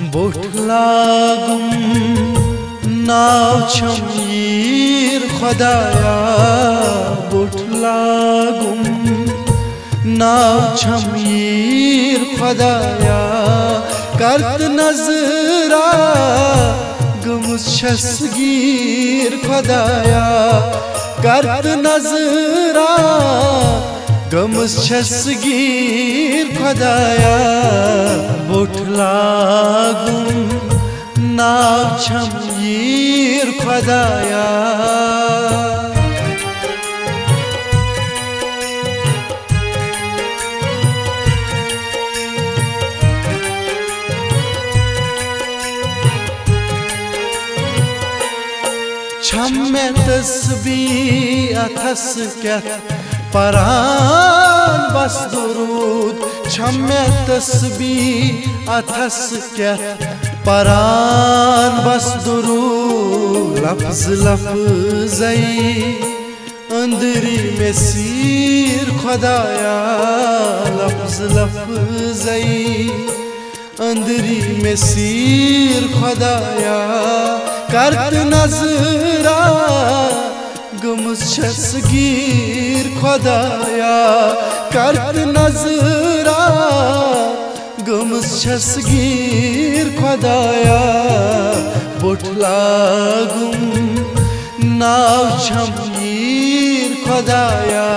Boat लागुम नाव छमीर खुदाया boat लागुम नाव छमीर खुदाया करत नजरा गमुस छसगीर खुदाया करत नजरा गमुस छसगीर खुदाया बोट लागुम नाव छमीर खुदाया छम्मे तस्बीह अथस क्या परान बस दुरूद छम्मे तस्बीह अथस क्या परान बस दुरूद लफ्ज लफ्ज़ई अंदरी में सीर खुदाया लफ्ज लफ्ज़ई अंदरी में सीर खुदाया करत नजरा गमुस छसगीर खुदाया करत नजरा गमुस छसगीर खुदाया बोट लागुम नाव छमीर खुदाया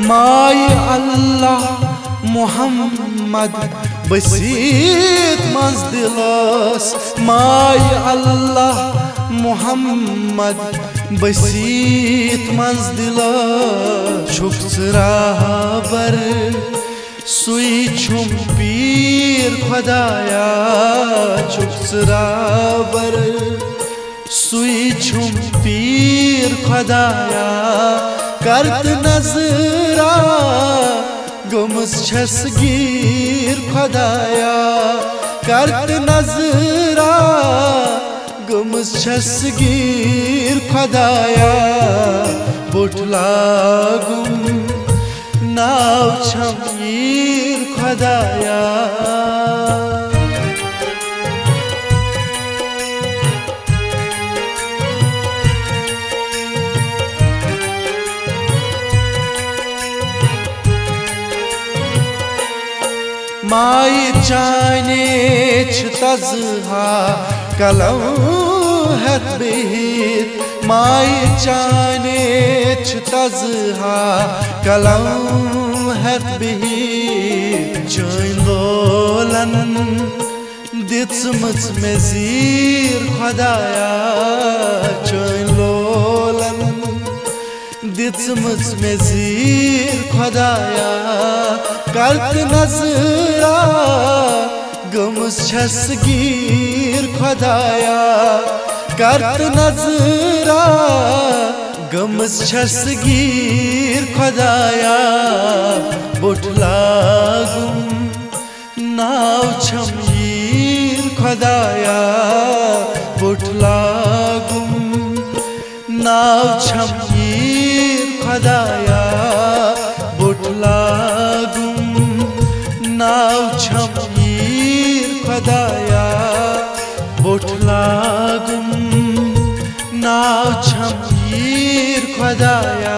माय अल्लाह मोहम्मद बसीत मज दिलस माय अल्लाह मोहम्मद बसीत मज दिलस छुप राहबर सुई छुम पीर खुदाया छुप राहबर सुई छुम पीर खुदाया करत नजरा गमुस छसगीर खुदाया करत नजरा गमुस छसगीर खुदाया बोट लागुम नाव छमीर खुदाया माय चाने तज़हा कलम हत बिहित माय चाने तज़हा कलम हत बिहित चोइन लोलन दित्समच में ज़ीर खुदाया चोइन लोलन दित्समच में ज़ीर खुदाया करत नजरा गमुस छसगीर खुदाया करत नजरा गमुस छसगीर खुदाया बोट लागुम नाव छमीर खुदाया बोट लागुम नाव छमीर खुदाया बोट लागुम नाव छमीर खुदाया बोट लागुम नाव छमीर खुदाया।